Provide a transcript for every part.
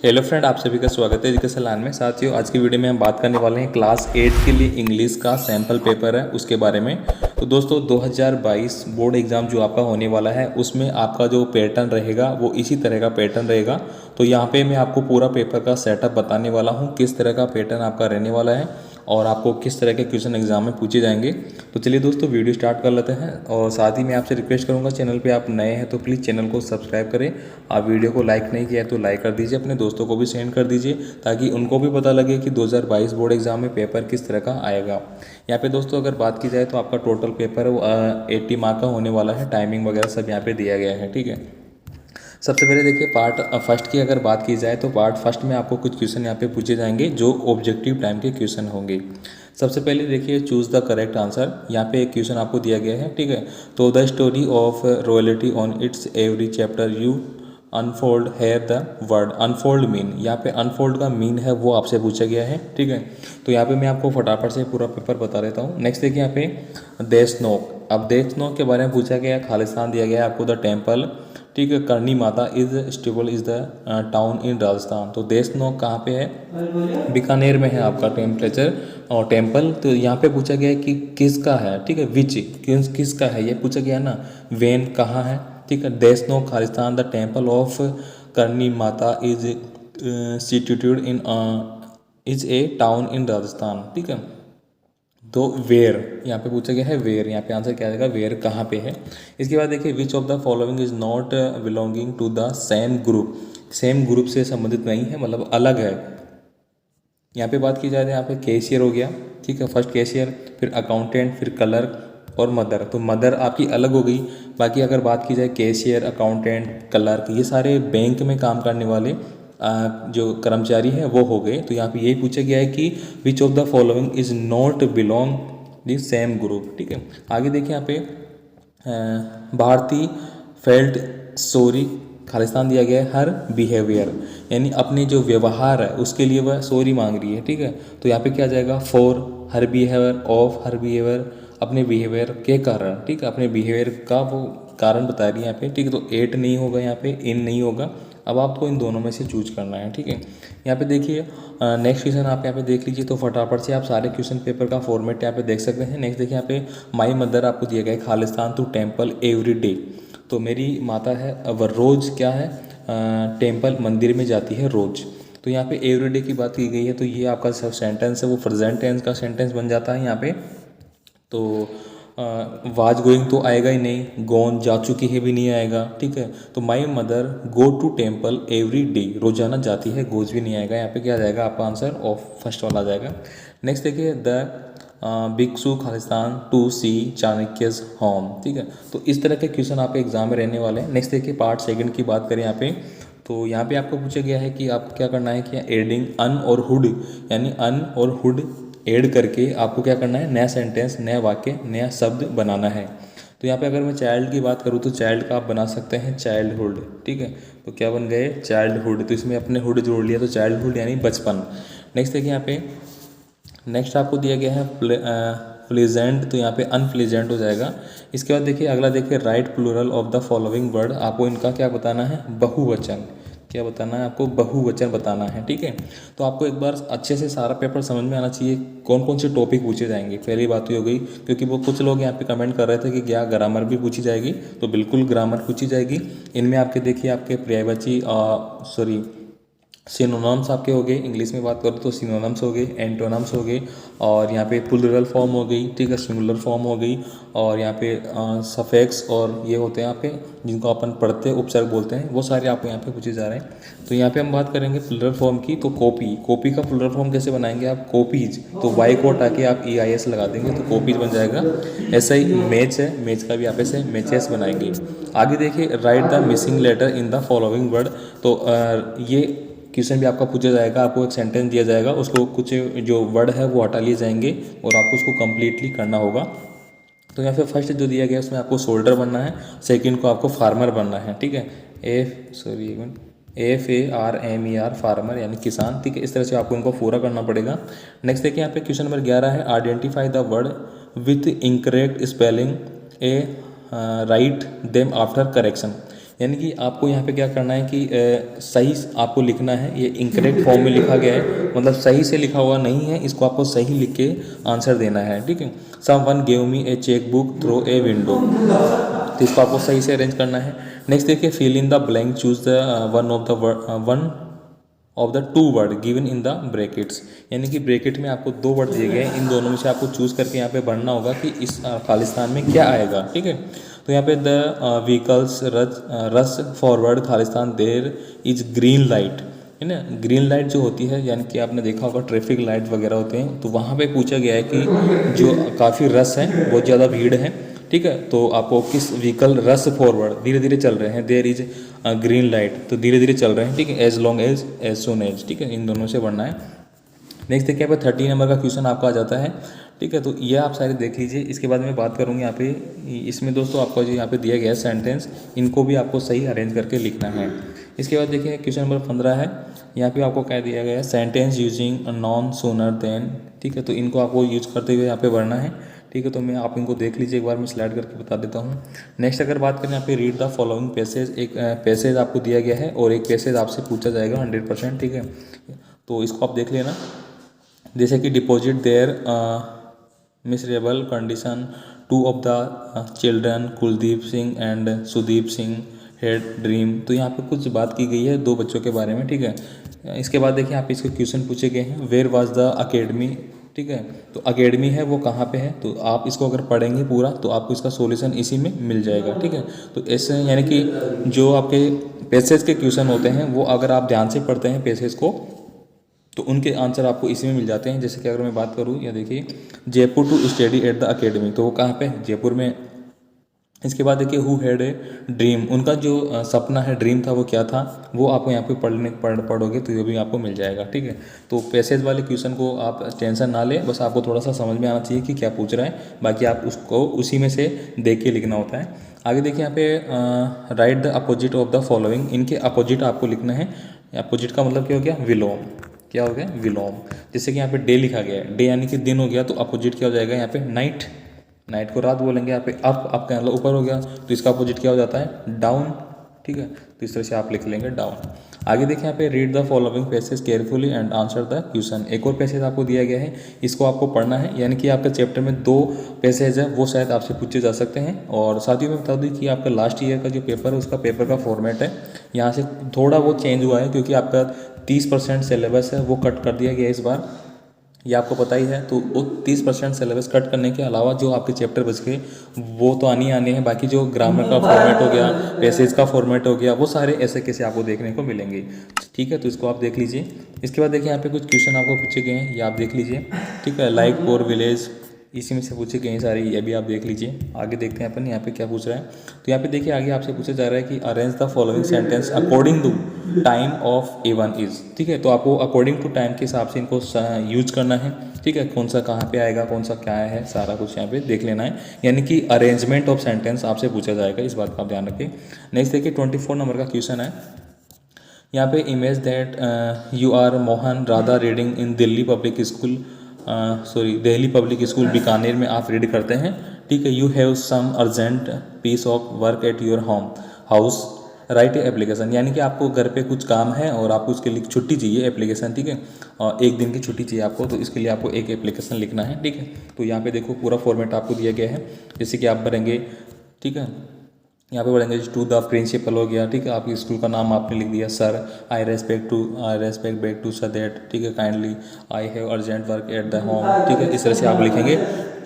Hello friend, आप सभी का स्वागत है एजुकेशन लाइन में। साथियों, आज की वीडियो में हम बात करने वाले हैं क्लास 8 के लिए इंग्लिश का सैम्पल पेपर है उसके बारे में। तो दोस्तों 2022 बोर्ड एग्ज़ाम जो आपका होने वाला है उसमें आपका जो पैटर्न रहेगा वो इसी तरह का पैटर्न रहेगा। तो यहाँ पे मैं आपको पूरा पेपर का सेटअप बताने वाला हूँ, किस तरह का पैटर्न आपका रहने वाला है और आपको किस तरह के क्वेश्चन एग्जाम में पूछे जाएंगे। तो चलिए दोस्तों वीडियो स्टार्ट कर लेते हैं। और साथ ही मैं आपसे रिक्वेस्ट करूंगा, चैनल पे आप नए हैं तो प्लीज़ चैनल को सब्सक्राइब करें। आप वीडियो को लाइक नहीं किया है तो लाइक कर दीजिए, अपने दोस्तों को भी सेंड कर दीजिए ताकि उनको भी पता लगे कि 2022 बोर्ड एग्जाम में पेपर किस तरह का आएगा। यहाँ पे दोस्तों अगर बात की जाए तो आपका टोटल पेपर 80 मार्क का होने वाला है। टाइमिंग वगैरह सब यहाँ पे दिया गया है, ठीक है। सबसे पहले देखिए पार्ट फर्स्ट की अगर बात की जाए तो पार्ट फर्स्ट में आपको कुछ क्वेश्चन यहाँ पे पूछे जाएंगे जो ऑब्जेक्टिव टाइम के क्वेश्चन होंगे। सबसे पहले देखिए चूज़ द करेक्ट आंसर। यहाँ पे एक क्वेश्चन आपको दिया गया है, ठीक है। तो the story of royalty on it's every chapter you unfold है द वर्ड अनफोल्ड मीन। यहाँ पे अनफोल्ड का मीन है वो आपसे पूछा गया है, ठीक है। तो यहाँ पे मैं आपको फटाफट से पूरा पेपर बता देता हूँ। नेक्स्ट देखिए यहाँ पे देशनोक। अब देशनोक के बारे में पूछा गया, खालिस्तान दिया गया है आपको, द टेम्पल, ठीक है। करनी Mata is stable is the town in Rajasthan. तो देशनोक कहाँ पे है? बीकानेर में है आपका टेम्परेचर और टेम्पल। तो यहाँ पे पूछा गया है कि किसका है, ठीक है। विच किसका है ये पूछा गया ना। वेन कहाँ है, ठीक है। Deshnoke Khalistan, the temple of Karni Mata is situated in is a town in Rajasthan, ठीक है। तो वेयर यहाँ पे पूछा गया है, वेयर यहाँ पे आंसर क्या आएगा, वेयर कहाँ पे है। इसके बाद देखिए which of the following is not belonging to the same group. Same group से संबंधित नहीं है, मतलब अलग है। यहाँ पे बात की जाए तो यहाँ पे कैशियर हो गया, ठीक है। फर्स्ट कैशियर, फिर अकाउंटेंट, फिर क्लर्क और मदर। तो मदर आपकी अलग हो गई। बाकी अगर बात की जाए कैशियर, अकाउंटेंट, क्लर्क, ये सारे बैंक में काम करने वाले जो कर्मचारी हैं वो हो गए। तो यहाँ पे यही पूछा गया है कि विच of the following is not belong the same group, ठीक है। आगे देखिए यहाँ पे भारती फेल्ट सॉरी खालिस्तान दिया गया है हर बिहेवियर, यानी अपने जो व्यवहार है उसके लिए वह सॉरी मांग रही है, ठीक है। तो यहाँ पे क्या जाएगा, for her behaviour, of her behaviour, अपने बिहेवियर के कारण, ठीक है। अपने बिहेवियर का वो कारण बता रही है यहाँ पे, ठीक है। तो एट नहीं होगा यहाँ पे, इन नहीं होगा। अब आपको इन दोनों में से चूज करना है, ठीक है। यहाँ पे देखिए नेक्स्ट क्वेश्चन आप यहाँ पे देख लीजिए। तो फटाफट से आप सारे क्वेश्चन पेपर का फॉर्मेट यहाँ पे देख सकते हैं। नेक्स्ट देखिए यहाँ पे माई मदर आपको दिया गया है Khalistan to temple every day. तो मेरी माता है वह रोज़ क्या है, टेम्पल मंदिर में जाती है रोज़। तो यहाँ पे एवरी डे की बात की गई है, तो ये आपका सब सेंटेंस है वो प्रेजेंट टेंस का सेंटेंस बन जाता है यहाँ पे। तो वाज गोइंग तो आएगा ही नहीं, गोन जा चुकी है भी नहीं आएगा, ठीक है। तो my mother go to temple every day, रोजाना जाती है, गोज भी नहीं आएगा। यहाँ पे क्या आ जाएगा आपका आंसर, ऑफ फर्स्ट वाला आ जाएगा। नेक्स्ट देखिए द भिक्षु खालिस्तान टू सी चाणक्यज होम, ठीक है। तो इस तरह के क्वेश्चन आपके एग्जाम में रहने वाले हैं। नेक्स्ट देखिए पार्ट सेकंड की बात करें यहाँ पे, तो यहाँ पे आपको पूछा गया है कि आप क्या करना है कि एडिंग अन और हुड, यानी अन और हुड ऐड करके आपको क्या करना है, नया सेंटेंस, नया वाक्य, नया शब्द बनाना है। तो यहाँ पे अगर मैं चाइल्ड की बात करूँ तो चाइल्ड का आप बना सकते हैं चाइल्डहुड, ठीक है। तो क्या बन गए, चाइल्डहुड। तो इसमें अपने हुड जोड़ लिया तो चाइल्डहुड यानी बचपन। नेक्स्ट देखिए यहाँ पे नेक्स्ट आपको दिया गया है प्लेजेंट, तो यहाँ पे अनप्लेजेंट हो जाएगा। इसके बाद देखिए अगला देखिए write plural of the following word. आपको इनका क्या बताना है, बहुवचन। क्या बताना है आपको, बहुवचन बताना है, ठीक है। तो आपको एक बार अच्छे से सारा पेपर समझ में आना चाहिए कौन कौन से टॉपिक पूछे जाएंगे। पहली बात तो हो गई, क्योंकि वो कुछ लोग यहाँ पे कमेंट कर रहे थे कि क्या ग्रामर भी पूछी जाएगी, तो बिल्कुल ग्रामर पूछी जाएगी। इनमें आपके देखिए आपके पर्यायवाची सिनोनिम्स आपके हो गए, इंग्लिश में बात करो तो सिनोनिम्स हो गए, एंटोनिम्स हो गए, और यहाँ पे प्लूरल फॉर्म हो गई, ठीक है, सिंगुलर फॉर्म हो गई, और यहाँ पे सफिक्स और ये होते हैं आपके जिनको अपन पढ़ते उपसर्ग बोलते हैं, वो सारे आपको यहाँ पे पूछे जा रहे हैं। तो यहाँ पे हम बात करेंगे प्लूरल फॉर्म की। तो कॉपी का प्लूरल फॉर्म कैसे बनाएंगे आप, कॉपीज। तो वाई को हटा के आप EIS लगा देंगे तो कॉपीज बन जाएगा। ऐसा ही मैच है, मैच का भी आप ऐसे मैचेस बनाएंगे। आगे देखिए write the missing letter in the following word. तो ये क्वेश्चन भी आपका पूछा जाएगा, आपको एक सेंटेंस दिया जाएगा, उसको कुछ जो वर्ड है वो हटा लिए जाएंगे और आपको उसको कंप्लीटली करना होगा। तो यहाँ पे फर्स्ट जो दिया गया है उसमें आपको सोल्डर बनना है, सेकंड को आपको फार्मर बनना है, ठीक है। FARMER फार्मर यानी किसान, ठीक है। इस तरह से आपको इनको पूरा करना पड़ेगा। नेक्स्ट देखिए यहाँ पे क्वेश्चन नंबर 11 है identify the word with incorrect spelling A write them after correction. यानी कि आपको यहाँ पे क्या करना है कि सही आपको लिखना है। ये इनकरेक्ट फॉर्म में लिखा गया है, मतलब सही से लिखा हुआ नहीं है, इसको आपको सही लिख के आंसर देना है, ठीक है। Someone gave me A cheque book through a window, तो इसको आपको सही से अरेंज करना है। नेक्स्ट देखिए, fill in the blank, choose the one of the two word given in the brackets, यानी कि ब्रैकेट में आपको दो वर्ड दिए गए हैं, इन दोनों में से आपको चूज़ करके यहाँ पे भरना होगा कि इस खालिस्तान में क्या आएगा, ठीक है। तो यहाँ पे द व्हीकल्स रस forward Khalistan there is green light, है ना। ग्रीन लाइट जो होती है, यानी कि आपने देखा होगा ट्रैफिक लाइट वगैरह होते हैं, तो वहाँ पे पूछा गया है कि जो काफ़ी रस है, बहुत ज़्यादा भीड़ है, ठीक है, तो आपको किस व्हीकल रस फॉरवर्ड धीरे धीरे चल रहे हैं, देयर इज ग्रीन लाइट, तो धीरे धीरे चल रहे हैं, ठीक है, as long as soon as, ठीक है, इन दोनों से बढ़ना है। नेक्स्ट देखिए यहाँ पे 30 नंबर का क्वेश्चन आपका आ जाता है, ठीक है, तो ये आप सारे देख लीजिए। इसके बाद मैं बात करूँगी यहाँ पे, इसमें दोस्तों आपको जो यहाँ पे दिया गया है सेंटेंस, इनको भी आपको सही अरेंज करके लिखना है। इसके बाद देखिए क्वेश्चन नंबर 15 है, यहाँ पे आपको क्या दिया गया है, sentence using non sooner than, ठीक है, तो इनको आपको यूज करते हुए यहाँ पे बढ़ना है, ठीक है। तो मैं आप इनको देख लीजिए, एक बार मैं स्लाइड करके बता देता हूँ। नेक्स्ट अगर बात करें यहाँ पे, रीड द फॉलोइंग पैसेज, एक पैसेज आपको दिया गया है और एक पैसेज आपसे पूछा जाएगा 100%, ठीक है, तो इसको आप देख लेना। जैसे कि deposit their miserable condition to of the children Kuldeep Singh and Sudeep Singh had dream, तो यहाँ पे कुछ बात की गई है दो बच्चों के बारे में, ठीक है। इसके बाद देखिए यहाँ पे इसके क्वेश्चन पूछे गए हैं, वेयर वाज द अकेडमी, ठीक है, तो अकेडमी है वो कहाँ पे है, तो आप इसको अगर पढ़ेंगे पूरा तो आपको इसका सॉल्यूशन इसी में मिल जाएगा, ठीक है। तो ऐसे यानी कि जो आपके पैसेज के क्वेश्चन होते हैं वो अगर आप ध्यान से पढ़ते हैं पैसेज को, तो उनके आंसर आपको इसी में मिल जाते हैं। जैसे कि अगर मैं बात करूँ, या देखिए Jaipur to study at the academy, तो वो कहाँ पे है, जयपुर में। इसके बाद देखिए हु हैड ए ड्रीम, उनका जो सपना है, ड्रीम था, वो क्या था, वो आपको यहाँ पे पढ़ोगे तो ये भी आपको मिल जाएगा, ठीक है। तो पैसेज वाले क्वेश्चन को आप टेंशन ना लें, बस आपको थोड़ा सा समझ में आना चाहिए कि क्या पूछ रहा है, बाकी आप उसको उसी में से देख के लिखना होता है। आगे देखिए यहाँ पे right the opposite of the following, इनके अपोजिट आपको लिखना है। अपोजिट का मतलब क्या हो गया, विलोम, क्या हो गया, विलोम। जैसे कि यहाँ पे डे लिखा गया है, डे यानी कि दिन हो गया, तो अपोजिट क्या हो जाएगा यहाँ पे, नाइट, नाइट को रात बोलेंगे। यहाँ पे अप का मतलब ऊपर हो गया, तो इसका अपोजिट क्या हो जाता है, डाउन, ठीक है, तो इस तरह से आप लिख लेंगे डाउन। आगे देखिए यहाँ पे read the following passage carefully and answer the question, एक और पैसेज आपको दिया गया है, इसको आपको पढ़ना है, यानी कि आपका चैप्टर में 2 पैसेज है, वो शायद आपसे पूछे जा सकते हैं। और साथ ही मैं बता दूँ कि आपका लास्ट ईयर का जो पेपर है, उसका पेपर का फॉर्मेट है, यहाँ से थोड़ा वो चेंज हुआ है, क्योंकि आपका 30% सिलेबस है वो कट कर दिया गया इस बार, ये आपको पता ही है। तो वो 30% सिलेबस कट करने के अलावा जो आपके चैप्टर बच गए वो तो आने हैं, बाकी जो ग्रामर का फॉर्मेट हो गया, पैसेज का फॉर्मेट हो गया, वो सारे ऐसे कैसे आपको देखने को मिलेंगे, ठीक है, तो इसको आप देख लीजिए। इसके बाद देखिए यहाँ पे कुछ क्वेश्चन आपको पूछे गए हैं, ये आप देख लीजिए, ठीक है, लाइक पोर विलेज, इसी में से पूछे गए हैं सारे, ये भी आप देख लीजिए। आगे देखते हैं अपन यहाँ पे क्या पूछ रहा है, तो यहाँ पे देखिए आगे आपसे पूछा जा रहा है कि arrange the following sentence according to time of A1 is, ठीक है, तो आपको अकॉर्डिंग टू टाइम के हिसाब से इनको यूज करना है, ठीक है, कौन सा कहाँ पे आएगा, कौन सा क्या है, सारा कुछ यहाँ पे देख लेना है, यानी कि अरेंजमेंट ऑफ सेंटेंस आपसे पूछा जाएगा, इस बात का आप ध्यान रखें। नेक्स्ट देखिए 24 नंबर का क्वेश्चन है, यहाँ पे image that you are Mohan Radha reading in Delhi public school, Delhi public school Bikaner में आप रीड करते हैं, ठीक है, you have some urgent piece of work at your home house, write application, यानी कि आपको घर पे कुछ काम है और आपको उसके लिए छुट्टी चाहिए, एप्लीकेशन, ठीक है, और 1 दिन की छुट्टी चाहिए आपको, तो इसके लिए आपको एक एप्लीकेशन लिखना है, ठीक है। तो यहाँ पे देखो पूरा फॉर्मेट आपको दिया गया है, जैसे कि आप भरेंगे, ठीक है, यहाँ पे पढ़ेंगे टू द प्रिंसिपल हो गया, ठीक है, आपकी स्कूल का नाम आपने लिख दिया, sir I respect back to sir that, ठीक है, kindly I have urgent work at the home, ठीक है, इस तरह से आप लिखेंगे।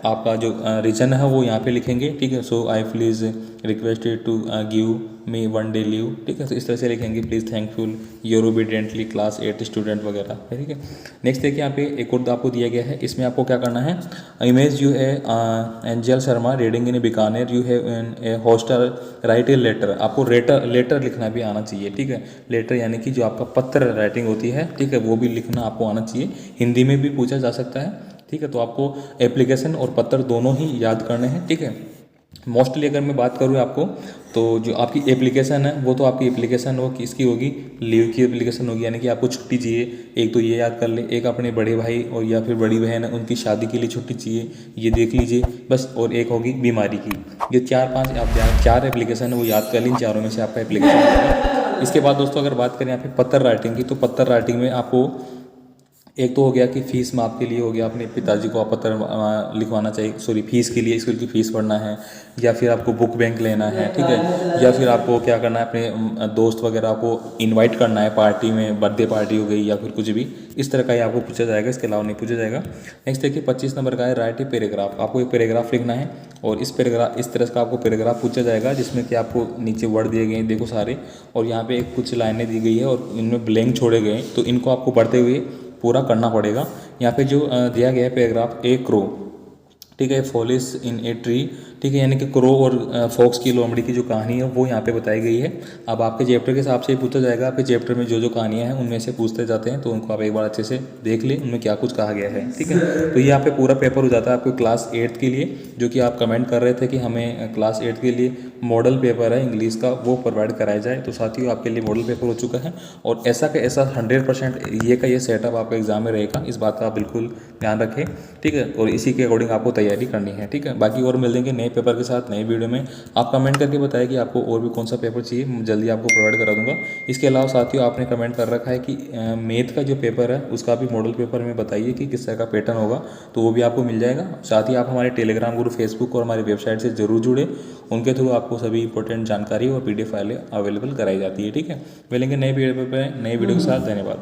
आपका जो रीजन है वो यहाँ पे लिखेंगे, ठीक है, so I please requested to give me 1 day leave, ठीक है, तो इस तरह से लिखेंगे, please thankful your obediently class 8 student वगैरह, ठीक है। नेक्स्ट देखिए यहाँ पे एक और आपको दिया गया है, इसमें आपको क्या करना है, इमेज यू है Angel Sharma reading in Bikaner, you have in a hostel write a letter, आपको लेटर लिखना भी आना चाहिए, ठीक है, लेटर यानी कि जो आपका पत्र राइटिंग होती है, ठीक है, वो भी लिखना आपको आना चाहिए, हिंदी में भी पूछा जा सकता है, ठीक है, तो आपको एप्लीकेशन और पत्र दोनों ही याद करने हैं, ठीक है। मोस्टली अगर मैं बात करूँ आपको, तो जो आपकी एप्लीकेशन है वो तो आपकी एप्लीकेशन वो किसकी होगी, लीव की एप्लीकेशन होगी, यानी कि आपको छुट्टी चाहिए। एक तो ये याद कर ले, एक अपने बड़े भाई और या फिर बड़ी बहन है उनकी शादी के लिए छुट्टी चाहिए, ये देख लीजिए बस। और एक होगी बीमारी की। ये 4-5 आप चार एप्लीकेशन है वो याद कर लीजिए, चारों में से आपका एप्लीकेशन होगा। इसके बाद दोस्तों अगर बात करें यहाँ पे पत्र राइटिंग की, तो पत्र राइटिंग में आपको एक तो हो गया कि फ़ीस माफ़ के लिए हो गया, अपने पिताजी को आप पत्र लिखवाना चाहिए, सॉरी फीस के लिए, स्कूल की फ़ीस भरना है, या फिर आपको बुक बैंक लेना है, ठीक है, या फिर आपको क्या करना है, अपने दोस्त वगैरह को इनवाइट करना है पार्टी में, बर्थडे पार्टी हो गई या फिर कुछ भी इस तरह का ही आपको पूछा जाएगा, इसके अलावा नहीं पूछा जाएगा। नेक्स्ट देखिए 25 नंबर का है राइट ए पैराग्राफ। आपको एक पैराग्राफ लिखना है और इस तरह का आपको पैराग्राफ पूछा जाएगा, जिसमें कि आपको नीचे वर्ड दिए गए हैं देखो सारे, और यहाँ पे कुछ लाइनें दी गई है और इनमें ब्लैंक छोड़े गए हैं, तो इनको आपको पढ़ते हुए पूरा करना पड़ेगा। यहाँ पे जो दिया गया है पैराग्राफ, ए क्रो, ठीक है, फॉलिस इन ए ट्री, ठीक है, यानी कि क्रो और फॉक्स की लोमड़ी की जो कहानी है वो यहाँ पे बताई गई है। अब आपके चैप्टर के हिसाब से ही पूछा जाएगा, आपके चैप्टर में जो जो कहानियाँ हैं उनमें से पूछते जाते हैं, तो उनको आप एक बार अच्छे से देख लें उनमें क्या कुछ कहा गया है, ठीक है। तो ये यहाँ पे पूरा पेपर हो जाता है आपको क्लास 8 के लिए, जो कि आप कमेंट कर रहे थे कि हमें क्लास 8 के लिए मॉडल पेपर है इंग्लिश का वो प्रोवाइड कराया जाए, तो साथियों आपके लिए मॉडल पेपर हो चुका है। और ऐसा का ऐसा 100% ये सेटअप आपका एग्जाम में रहेगा, इस बात का आप बिल्कुल ध्यान रखें, ठीक है। और इसी के अकॉर्डिंग आपको तैयारी करनी है, ठीक है। बाकी और मिल देंगे नए पेपर के साथ नए वीडियो में। आप कमेंट करके बताएं कि आपको और भी कौन सा पेपर चाहिए, मैं जल्दी आपको प्रोवाइड करा दूंगा। इसके अलावा साथियों आपने कमेंट कर रखा है कि मैथ का जो पेपर है उसका भी मॉडल पेपर में बताइए कि किस तरह का पैटर्न होगा, तो वो भी आपको मिल जाएगा। साथ ही आप हमारे टेलीग्राम ग्रुप, फेसबुक और हमारी वेबसाइट से जरूर जुड़े, उनके थ्रू आपको सभी इंपॉर्टेंट जानकारी और PDF फाइलें अवेलेबल कराई जाती है, ठीक है। मिलेंगे नए वीडियो के साथ, धन्यवाद।